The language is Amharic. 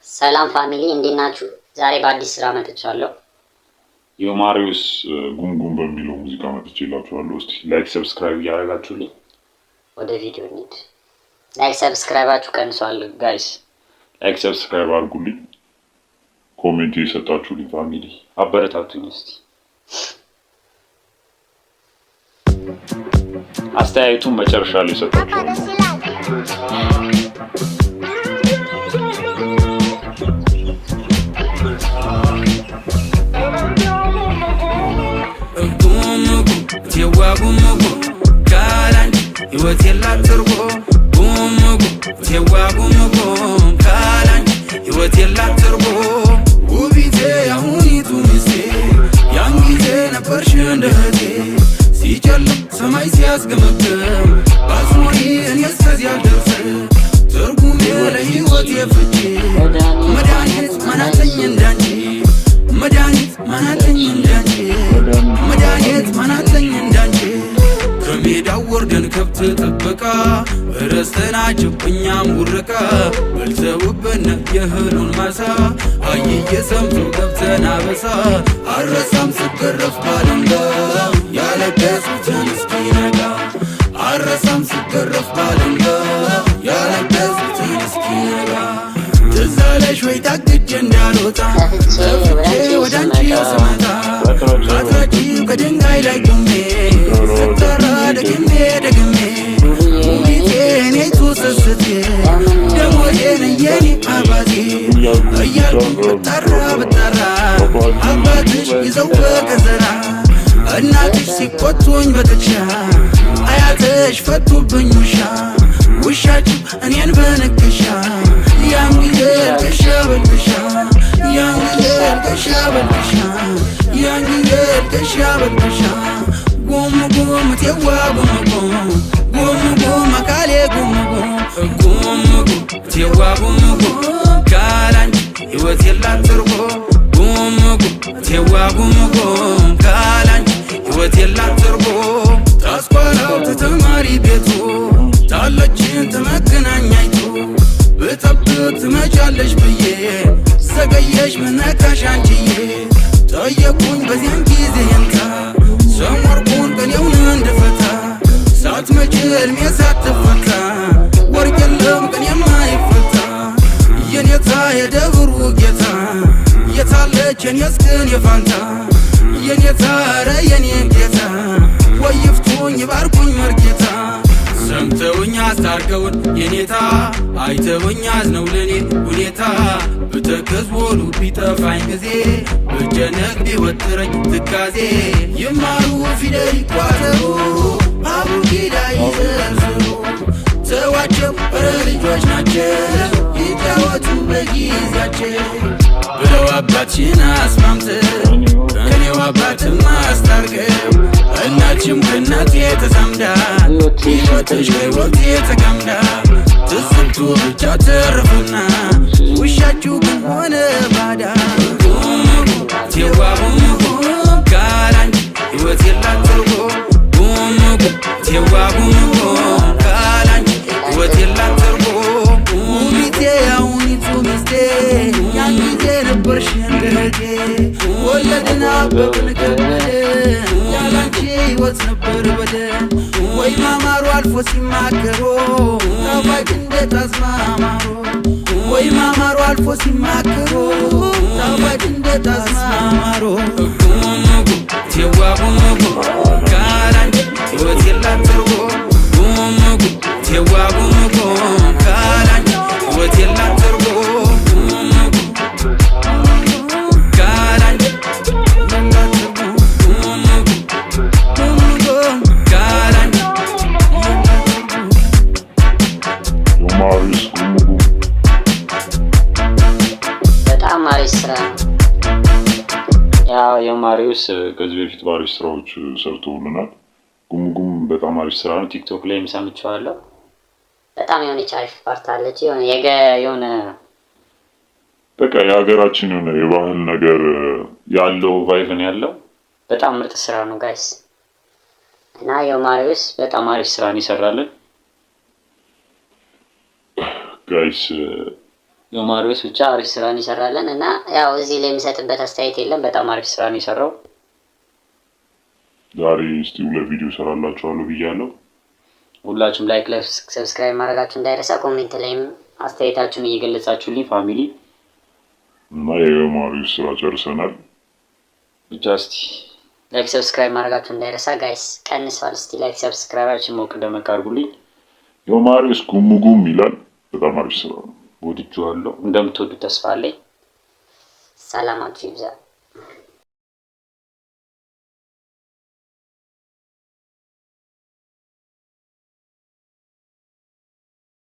ሰላም ፋሚሊ እንዴት ናችሁ? ዛሬ በአዲስ ስራ መጥቻለሁ። የማሪዮስ ጉምጉም በሚለው ሙዚቃ መጥቼላችኋለሁ። እስቲ ላይክ ሰብስክራይብ እያደረጋችሁልኝ ወደ ቪዲዮ እንሂድ። ላይክ ሰብስክራይባችሁ ቀንሷል ጋይስ። ላይክ ሰብስክራይብ አድርጉልኝ። ኮሜንት የሰጣችሁልኝ ፋሚሊ አበረታቱኝ። እስቲ አስተያየቱን መጨረሻ ላይ ሰጣችኋለሁ። ህይወት የላት ትርጉም ጉምጉም ካላንቺ ህይወት የላት ትርጉም ውቢቴ አሁኒቱ ሚስቴ ያን ጊዜ ነበርሽ እንደ እህቴ ሲጨልም ሰማይ ሲያስገመግም ባስሞሪ እኔ እስከዚያ አልደርስም ትርጉሜ ለህይወት የፍቼ መድኃኒት ማናለኝ እንዳንቺ መድኃኒት ማናለኝ እንዳንቺ መድኃኒት ማናለኝ እንዳንቺ ከሜዳው ወርደን ከብት ጥበቃ ረስተናቸው እኛም ውረቃ በልተውብን የእህሉን ማሳ አየየ ሰምቶ ገብተን አበሳ አረሳም ስገረፍ ባለንጋ ያለበሱትን እስኪነጋ አረሳም ስገረፍ ባለንጋ ያለበሱትን እስኪነጋ ትዝ አለሽ ወይ ታግጄ እንዳልወጣ ጠፍቼ ወዳንቺ ስመጣ ካትራችው ከድንጋይ ላይ ቆሜ ስጠራ ደግሜ ውቢቴ እኔቱ ስስቴ ደሞዬን የኔ አባቴ እያልኩ ብጠራ አባትሽ ይዘው በገዘራ እናትሽ ሲቆጡኝ በጥቅሻ አያትሽ ፈቱብኝ ውሻችሁ እኔን በንክሻ ያን ጊዜ ልቅሻ በልቅሻ ያን ጊዜ ልቅሻ በልቅሻ ያን ጊዜ ልቅሻ በልቅሻ ጉምጉም ቴዋ ጉምጉም አካሌ ጉምጉም ቴዋ ጉምጉም ካላንቺ ህይወት የላት ትርጉም ጉምጉም ቴዋ ጉምጉም ካላንቺ ህይወት የላት ትርጉም ታስኳላው ተተማሪ ቤቱ ታለችን ተመገናኛይቱ ብጠብቅ ትመጫለሽ ብዬ ዘገየሽ ምነካሽ አንቺዬ ጠየቁኝ በዚያን ጊዜ የንታ ሰሞርኩን ቀኔውን እንደፈታ ሳትመጪ እልሜ ሳትፈታ ወርቅ የለም ቀኔማ ይፈታ የኔታ የደብሩ ጌታ የታለች የኔስ ግን የፋንታ የኔታ ኧረ የኔ ጌታ ወይፍቱኝ ይባርኩኝ መርጌታ ሰምተውኝ አስታርቀውን የኔታ አይተውኝ አዝነው ለኔ ሁኔታ ብተከዝ ወሉ ቢጠፋኝ ጊዜ ብጨነቅ ቢወጥረኝ ትካዜ ይማሩ ፊደል ይቋጠሩ አቡጊዳ ይዘርዝሩ ተዋቸው ኧረ ልጆች ናቸው ይጫወቱ በጊዜያቸው ብለው አባትሽን አስማምተው ከኔው አባትም አስታርቀው እናችም ከእናቴ ተዛምዳ ሕይወትሽ ከሕይወቴ ተጋምዳ ትዝብቱ ብቻ ተረፈና ውሻችሁ ግን ሆነ ባዳ ቴዋ ጉምጉም ካላንቺ ሕይወት የላት ትርጉም ጉምጉም ቴዋ ጉምጉም ካላንቺ ሕይወት የላት ትርጉም ውቢቴ አሁኒቱ ሚስቴ ያን ጊዜ ነበርሽ እንደ እህቴ ወለድን አበብን ከበድን ያላንቺ ሕይወት ነበር በደን ወይ ማማሩ አልፎ ሲማከሮ ጣፋጭ እንዴት አስማማሮ ወይ ማማሩ አልፎ ሲማከሮ ጣፋጭ እንዴት አስማማሮ ጉምጉም ቴዋ ጉምጉም ካላንቺ ሕይወት የላት ትርጉም ጉምጉም ቴዋ ጉምጉም ካላንቺ ሕይወት የላት ትርጉም ያው የማሪዮስ ከዚህ በፊት ባሪስ ስራዎች ሰርቶልናል። ጉምጉም በጣም አሪፍ ስራ ነው። ቲክቶክ ላይም ሰምቼዋለሁ። በጣም የሆነች አሪፍ ፓርት አለች። የሆነ በቃ የሀገራችን የሆነ የባህል ነገር ያለው ቫይብን ያለው በጣም ምርጥ ስራ ነው ጋይስ። እና የማሪዮስ በጣም አሪፍ ስራን ይሰራልን ጋይስ። የማሪዎስ ብቻ አሪፍ ስራን ይሰራለን እና ያው እዚህ ላይ የሚሰጥበት አስተያየት የለም። በጣም አሪፍ ስራን ይሰራው። ዛሬ እስቲ 2 ቪዲዮ ሰራላችኋለሁ ብያለሁ። ሁላችሁም ላይክ፣ ሰብስክራይብ ማድረጋችሁ እንዳይረሳ። ኮሜንት ላይም አስተያየታችሁን እየገለጻችሁልኝ ፋሚሊ እና የማሪዎስ ስራ ጨርሰናል። ብቻ እስቲ ላይክ ሰብስክራይብ ማድረጋችሁ እንዳይረሳ ጋይስ። ቀንሷል። እስቲ ላይክ ሰብስክራይባችን ሞቅ ደመቅ አድርጉልኝ። የማሪዎስ ጉም ይላል። በጣም አሪፍ ስራ ነው። ወድጄዋለሁ። እንደምትወዱት ተስፋ አለኝ። ሰላማችሁ ይብዛ።